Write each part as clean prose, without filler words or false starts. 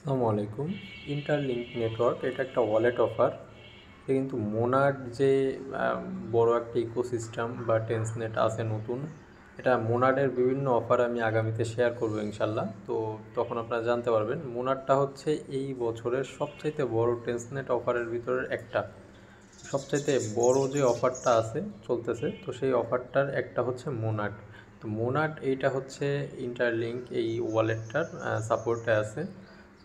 আসসালামু আলাইকুম। Interlink network এটা একটা ওয়ালেট অফার। এটা কিন্তু মোনাড যে বড় একটা ইকোসিস্টেম বা টেন্সনেট আছে নতুন, এটা মোনাডের বিভিন্ন অফার আমি আগামীতে শেয়ার করবো ইনশাল্লাহ। তো তখন আপনারা জানতে পারবেন। মোনাডটা হচ্ছে এই বছরের সবচাইতে বড় টেন্সনেট অফারের ভিতরের একটা। সবচাইতে বড় যে অফারটা আছে চলতেছে, তো সেই অফারটার একটা হচ্ছে মোনাড। তো মোনাড এইটা হচ্ছে ইন্টারলিঙ্ক এই ওয়ালেটটার সাপোর্টে আছে।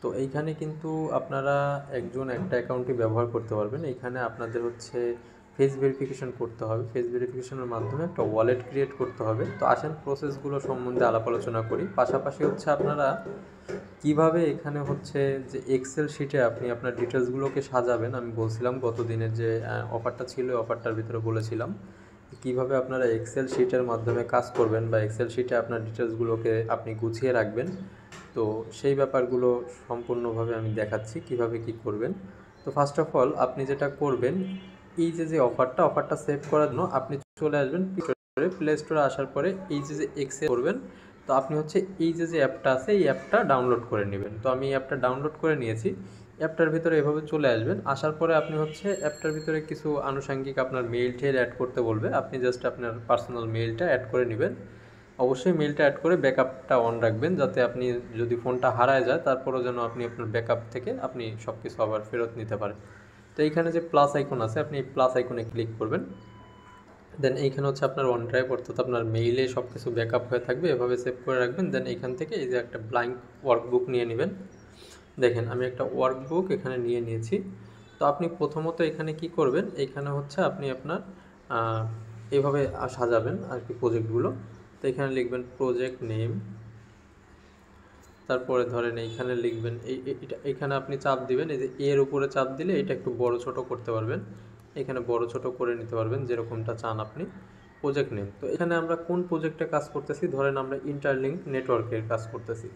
তো এইখানে কিন্তু আপনারা একজন একটা অ্যাকাউন্টই ব্যবহার করতে পারবেন। এইখানে আপনাদের হচ্ছে ফেস ভেরিফিকেশন করতে হবে। ফেস ভেরিফিকেশনের মাধ্যমে একটা ওয়ালেট ক্রিয়েট করতে হবে। তো আসেন প্রসেসগুলো সম্বন্ধে আলাপ আলোচনা করি। পাশাপাশি হচ্ছে আপনারা কিভাবে এখানে হচ্ছে যে এক্সেল শিটে আপনি আপনার ডিটেলসগুলোকে সাজাবেন। আমি বলছিলাম গত দিনের যে অফারটা ছিল, অফারটার ভিতরে বলেছিলাম কিভাবে আপনারা এক্সেল শিটের মাধ্যমে কাজ করবেন বা এক্সেল শিটে আপনার ডিটেলসগুলোকে আপনি গুছিয়ে রাখবেন। তো সেই ব্যাপারগুলো সম্পূর্ণভাবে আমি দেখাচ্ছি কিভাবে কি করবেন। তো ফার্স্ট অফ অল আপনি যেটা করবেন, এই যে অফারটা সেভ করার জন্য আপনি চলে আসবেন প্লে স্টোরে। আসার পরে এই যে এক্সেল করবেন, তো আপনি হচ্ছে এই যে অ্যাপটা আছে এই অ্যাপটা ডাউনলোড করে নেবেন। তো আমি অ্যাপটা ডাউনলোড করে নিয়েছি। অ্যাপটার ভিতরে এভাবে চলে আসবেন। আসার পরে আপনি হচ্ছে অ্যাপটার ভিতরে কিছু আনুষঙ্গিক আপনার মেইল টেল অ্যাড করতে বলবে। আপনি জাস্ট আপনার পার্সোনাল মেইলটা অ্যাড করে নেবেন। অবশ্যই মেইলটা অ্যাড করে ব্যাকআপটা অন রাখবেন, যাতে আপনি যদি ফোনটা হারায় যায় তারপরেও যেন আপনি আপনার ব্যাকআপ থেকে আপনি সব কিছু আবার ফেরত নিতে পারেন। তো এইখানে যে প্লাস আইকন আছে, আপনি এই প্লাস আইকনে ক্লিক করবেন। দেন এইখানে হচ্ছে আপনার ওয়ান ড্রাইভ, অর্থাৎ আপনার মেইলে সব কিছু ব্যাকআপ হয়ে থাকবে, এভাবে সেভ করে রাখবেন। দেন এইখান থেকে এই যে একটা ব্ল্যাঙ্ক ওয়ার্কবুক নিয়ে নেবেন। দেখেন আমি একটা ওয়ার্কবুক এখানে নিয়ে নিয়েছি। তো আপনি প্রথমত এখানে কি করবেন, এইখানে হচ্ছে আপনি আপনার এইভাবে সাজাবেন আর কি প্রজেক্টগুলো। তো এখানে লিখবেন প্রজেক্ট নেম, তারপরে ধরেন এইখানে লিখবেন এইখানে আপনি চাপ দিবেন, এই যে এর উপরে চাপ দিলে এটা একটু বড় ছোট করতে পারবেন। এখানে বড় ছোট করে নিতে পারবেন যেরকমটা চান আপনি। প্রজেক্ট নেম, তো এখানে আমরা কোন প্রজেক্টে কাজ করতেছি, ধরেন আমরা ইন্টারলিঙ্ক নেটওয়ার্কের কাজ করতেছি।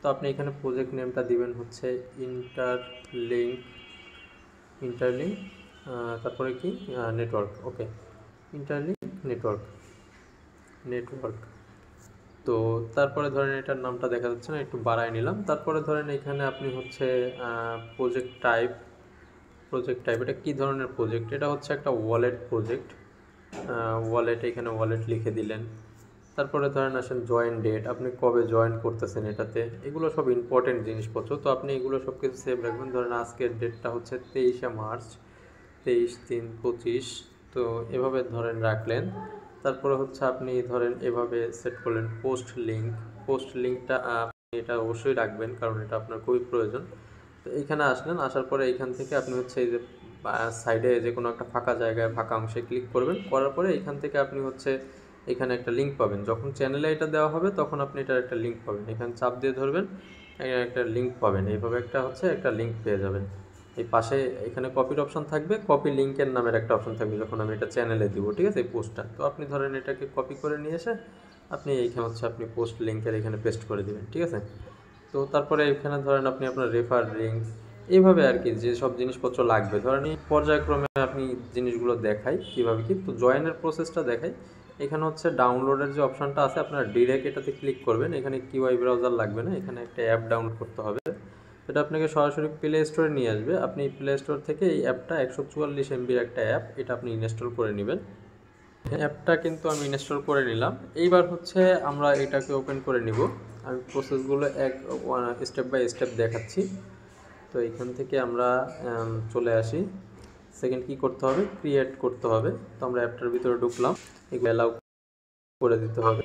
তো আপনি এখানে প্রজেক্ট নেমটা দিবেন হচ্ছে ইন্টারলিঙ্ক ইন্টারলিঙ্ক তারপরে কি নেটওয়ার্ক। ওকে, ইন্টারলিঙ্ক নেটওয়ার্ক নেটওয়ার্ক তো তারপরে ধরেন এটার নামটা দেখা যাচ্ছে না, একটু বাড়ায় নিলাম। তারপরে ধরেন এখানে আপনি হচ্ছে প্রজেক্ট টাইপ এটা কী ধরনের প্রজেক্ট, এটা হচ্ছে একটা ওয়ালেট প্রজেক্ট। ওয়ালেট, এখানে ওয়ালেট লিখে দিলেন। তারপরে ধরেন আসেন জয়েন ডেট, আপনি কবে জয়েন করতেছেন এটাতে, এগুলো সব ইম্পর্টেন্ট জিনিসপত্র। তো আপনি এগুলো সব কিছু সেভ রাখবেন। ধরেন আজকের ডেটটা হচ্ছে 23শে মার্চ, 23/3/25। তো এভাবে ধরেন রাখলেন। তারপরে হচ্ছে আপনি ধরেন এভাবে সেট করলেন পোস্ট লিঙ্কটা আপনি এটা অবশ্যই রাখবেন, কারণ এটা আপনার খুবই প্রয়োজন। তো এইখানে আসলেন, আসার পরে এইখান থেকে আপনি হচ্ছে এই যে সাইডে যে কোনো একটা ফাঁকা জায়গায় ফাঁকা অংশে ক্লিক করবেন। করার পরে এইখান থেকে আপনি হচ্ছে এখানে একটা লিঙ্ক পাবেন। যখন চ্যানেলে এটা দেওয়া হবে তখন আপনি এটার একটা লিঙ্ক পাবেন। এখানে চাপ দিয়ে ধরবেন, একটা লিঙ্ক পাবেন। এইভাবে একটা লিঙ্ক পেয়ে যাবেন। এই পাশে এখানে কপির অপশন থাকবে, কপি লিঙ্কের নামের একটা অপশন থাকবে যখন আমি এটা চ্যানেলে দিব, ঠিক আছে, এই পোস্টটা। তো আপনি ধরেন এটাকে কপি করে নিয়ে এসে আপনি এইখানে হচ্ছে আপনি পোস্ট লিঙ্কের এখানে পেস্ট করে দেবেন, ঠিক আছে। তো তারপরে এখানে ধরেন আপনি আপনার রেফার লিঙ্ক, এইভাবে আর কি যে সব জিনিসপত্র লাগবে। ধরেন এই পর্যায়ক্রমে আপনি জিনিসগুলো দেখাই কীভাবে কি। তো জয়েনের প্রসেসটা দেখাই। এখানে হচ্ছে ডাউনলোডের যে অপশানটা আছে, আপনারা ডিরেক্ট এটাতে ক্লিক করবেন। এখানে কিউআই ব্রাউজার লাগবে না, এখানে একটা অ্যাপ ডাউনলোড করতে হবে। এটা আপনাকে সরাসরি প্লে স্টোরে নিয়ে আসবে। আপনি প্লে স্টোর থেকে এই অ্যাপটা 144 MBর একটা অ্যাপ, এটা আপনি ইনস্টল করে নেবেন। অ্যাপটা কিন্তু আমি ইনস্টল করে নিলাম। এইবার হচ্ছে আমরা এটাকে ওপেন করে নিব। আমি প্রসেসগুলো স্টেপ বাই স্টেপ দেখাচ্ছি। তো এখান থেকে আমরা চলে আসি। সেকেন্ড কি করতে হবে, ক্রিয়েট করতে হবে। তো আমরা অ্যাপটার ভিতরে ঢুকলাম, এগুলো অ্যালাউ করে দিতে হবে।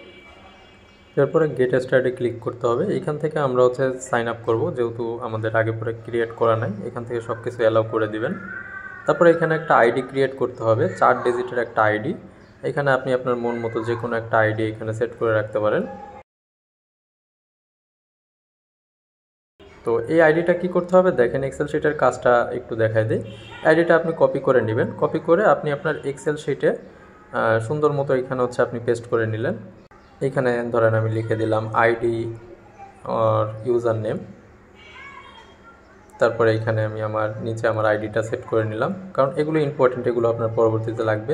এরপরে গেট স্টার্টে ক্লিক করতে হবে। এখান থেকে আমরা হচ্ছে সাইন আপ করবো, যেহেতু আমাদের আগে পরে ক্রিয়েট করা নাই। এখান থেকে সব কিছু অ্যালাউ করে দিবেন। তারপরে এখানে একটা আইডি ক্রিয়েট করতে হবে, 4 ডিজিটের একটা আইডি। এখানে আপনি আপনার মন মতো যে কোনো একটা আইডি এখানে সেট করে রাখতে পারেন। তো এই আইডিটা কি করতে হবে দেখেন, এক্সেল শিটের কাজটা একটু দেখাই দিই। আইডিটা আপনি কপি করে নেবেন। কপি করে আপনি আপনার এক্সেল শিটে সুন্দর মতো এখানে হচ্ছে আপনি পেস্ট করে নিলেন। এখানে ধরেন আমি লিখে দিলাম আইডি আর ইউজার নেম। তারপরে এখানে আমি নিচে আমার আইডিটা সেট করে নিলাম, কারণ এগুলো ইম্পর্টেন্ট, এগুলো আপনার পরবর্তীতে লাগবে।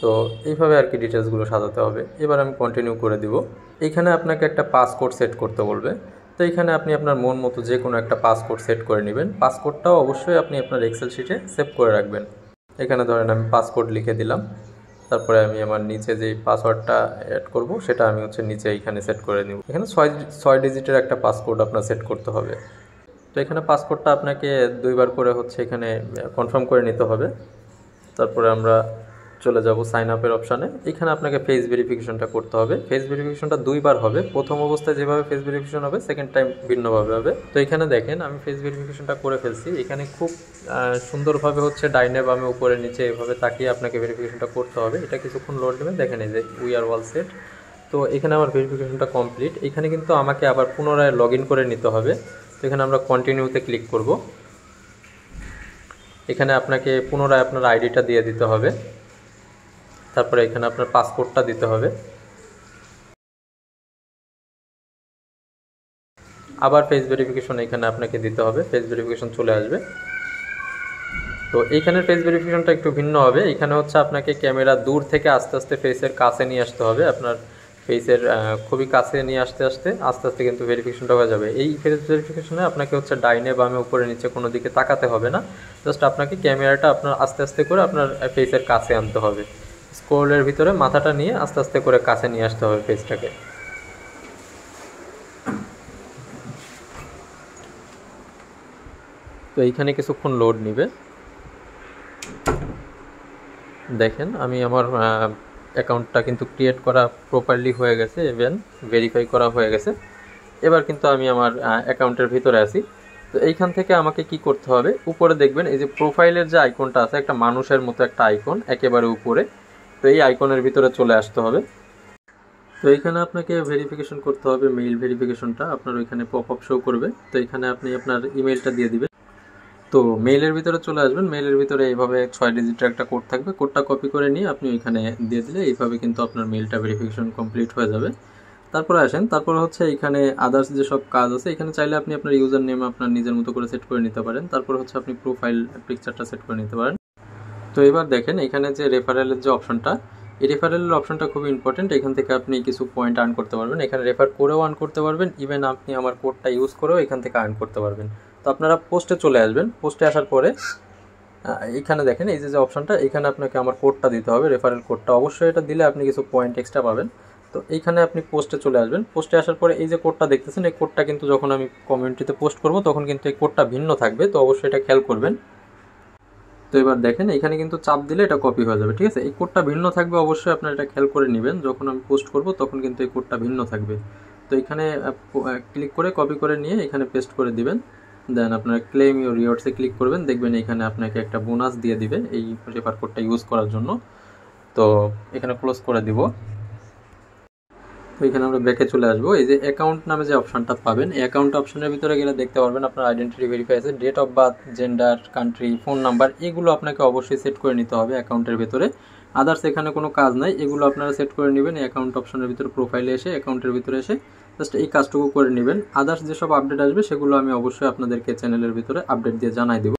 তো এইভাবে আর কি ডিটেলসগুলো সাজাতে হবে। এবার আমি কন্টিনিউ করে দিব। এইখানে আপনাকে একটা পাসকোড সেট করতে বলবে। তো এখানে আপনি আপনার মন মতো যে কোনো একটা পাসকোড সেট করে নেবেন। পাসকোডটাও অবশ্যই আপনি আপনার এক্সেল শিটে সেভ করে রাখবেন। এখানে ধরেন আমি পাসকোড লিখে দিলাম, তারপরে আমি আমার নিচে যে পাসওয়ার্ডটা অ্যাড করব সেটা আমি নিচে এখানে সেট করে নিব। এখানে 6 ডিজিটের একটা পাসকোড আপনার সেট করতে হবে। তো এখানে পাসকোডটা আপনাকে 2বার করে এখানে কনফার্ম করে নিতে হবে। তারপরে আমরা চলে যাব সাইন আপের অপশানে। এখানে আপনাকে ফেস ভেরিফিকেশনটা করতে হবে। ফেস ভেরিফিকেশনটা 2বার হবে। প্রথম অবস্থায় যেভাবে ফেস ভেরিফিকেশন হবে, সেকেন্ড টাইম ভিন্নভাবে হবে। তো এখানে দেখেন আমি ফেস ভেরিফিকেশনটা করে ফেলছি। এখানে খুব সুন্দরভাবে ডাইনে বামে উপরে নিচে এভাবে তাকিয়ে আপনাকে ভেরিফিকেশনটা করতে হবে। এটা কিছুক্ষণ লোড নেবেন। দেখেন এই যে উই আর অল সেট। তো এখানে আমার ভেরিফিকেশনটা কমপ্লিট। এখানে কিন্তু আমাকে আবার পুনরায় লগ ইন করে নিতে হবে। তো এখানে আমরা কন্টিনিউতে ক্লিক করব। এখানে আপনাকে পুনরায় আপনার আইডিটা দিয়ে দিতে হবে। তারপরে এখানে আপনার পাসপোর্টটা দিতে হবে। আবার ফেস ভেরিফিকেশন এখানে আপনাকে দিতে হবে। ফেস ভেরিফিকেশন চলে আসবে। তো এইখানে ফেস ভেরিফিকেশনটা একটু ভিন্ন হবে। এখানে আপনাকে ক্যামেরা দূর থেকে আস্তে আস্তে ফেসের কাছে নিয়ে আসতে হবে। আপনার ফেসের খুবই কাছে নিয়ে আস্তে আস্তে কিন্তু ভেরিফিকেশনটা হয়ে যাবে। এই ফেস ভেরিফিকেশনে আপনাকে ডাইনে বামে উপরে নিচে কোনো দিকে তাকাতে হবে না। জাস্ট আপনাকে ক্যামেরাটা আপনার আস্তে আস্তে করে আপনার ফেসের কাছে আনতে হবে। স্ক্রলের ভিতরে মাথাটা নিয়ে আস্তে আস্তে করে কাছে নিয়ে আসতে হবে ফেসটাকে। তো এইখানে কিছুক্ষণ লোড নিবে। দেখেন আমি আমার অ্যাকাউন্টটা কিন্তু ক্রিয়েট করা প্রপারলি হয়ে গেছে, ইভেন ভেরিফাই করা হয়ে গেছে। এবার কিন্তু আমি আমার অ্যাকাউন্টের ভিতরে আছি। তো এইখান থেকে আমাকে কি করতে হবে, উপরে দেখবেন এই যে প্রোফাইলের যে আইকনটা আছে, একটা মানুষের মতো একটা আইকন একেবারে উপরে। তো এই আইকনের ভিতরে চলে আসতে হবে। তো এখানে আপনাকে ভেরিফিকেশন করতে হবে, মেইল ভেরিফিকেশনটা আপনার ওইখানে পপ আপ শো করবে। তো এখানে আপনি আপনার ইমেইলটা দিয়ে দিবেন। তো মেইলের ভিতরে চলে আসবেন। মেইলের ভিতরে এইভাবে 6 ডিজিটের একটা কোড থাকবে। কোডটা কপি করে নিয়ে আপনি ওইখানে দিয়ে দিলে এইভাবে কিন্তু আপনার মেইলটা ভেরিফিকেশন কমপ্লিট হয়ে যাবে। তারপরে আসেন, তারপর এইখানে আদার্স যেসব কাজ আছে, এখানে চাইলে আপনি আপনার ইউজার নেম আপনার নিজের মতো করে সেট করে নিতে পারেন। তারপর আপনি প্রোফাইল পিকচারটা সেট করে নিতে পারেন। তো এবার দেখেন এখানে যে রেফারেলের যে অপশনটা, এই রেফারেলের অপশনটা খুব ইম্পর্টেন্ট। এখান থেকে আপনি কিছু পয়েন্ট আর্ন করতে পারবেন। এখানে রেফার করেও আর্ন করতে পারবেন, ইভেন আপনি আমার কোডটা ইউজ করেও এখান থেকে আর্ন করতে পারবেন। তো আপনারা পোস্টে চলে আসবেন। পোস্টে আসার পরে এখানে দেখেন এই যে অপশনটা, এখানে আপনাকে আমার কোডটা দিতে হবে, রেফারেল কোডটা। অবশ্যই এটা দিলে আপনি কিছু পয়েন্ট এক্সট্রা পাবেন। তো এইখানে আপনি পোস্টে চলে আসবেন। পোস্টে আসার পরে এই যে কোডটা দেখতেছেন, এই কোডটা কিন্তু যখন আমি কমিউনিটিতে পোস্ট করব তখন কিন্তু এই কোডটা ভিন্ন থাকবে। তো অবশ্যই এটা খেয়াল করবেন। তো এবার দেখেন এখানে কিন্তু চাপ দিলে এটা কপি হয়ে যাবে, ঠিক আছে। এই কোডটা ভিন্ন থাকবে, অবশ্যই আপনারা এটা খেয়াল করে নেবেন। যখন আমি পোস্ট করব তখন কিন্তু এই কোডটা ভিন্ন থাকবে। তো এখানে ক্লিক করে কপি করে নিয়ে এখানে পেস্ট করে দিবেন। দেন আপনারা ক্লেম ইউর রিওয়ার্ডসে ক্লিক করবেন। দেখবেন এখানে আপনাকে একটা বোনাস দিয়ে দিবে এই রেফার কোডটা ইউজ করার জন্য। তো এখানে ক্লোজ করে দিব। তো এখানে আমরা ব্যাকে চলে আসবো। এই যে অ্যাকাউন্ট নামে যে অপশনটা পাবেন, এই অ্যাকাউন্ট অপশনের ভিতরে গেলে দেখতে পারবেন আপনার আইডেন্টিটি ভেরিফাই আছে, date of birth, gender, country, phone number, এগুলো আপনাকে অবশ্যই সেট করে নিতে হবে অ্যাকাউন্টের ভিতরে। আদার্স এখানে কোনো কাজ নাই, এগুলো আপনারা সেট করে নেবেন। এই অ্যাকাউন্ট অপশনের ভিতরে প্রোফাইলে এসে অ্যাকাউন্টের ভিতরে এসে জাস্ট এই কাজটুকু করে নেবেন। আদার্স যেসব আপডেট আসবে সেগুলো আমি অবশ্যই আপনাদেরকে চ্যানেলের ভিতরে আপডেট দিয়ে জানাই দেব।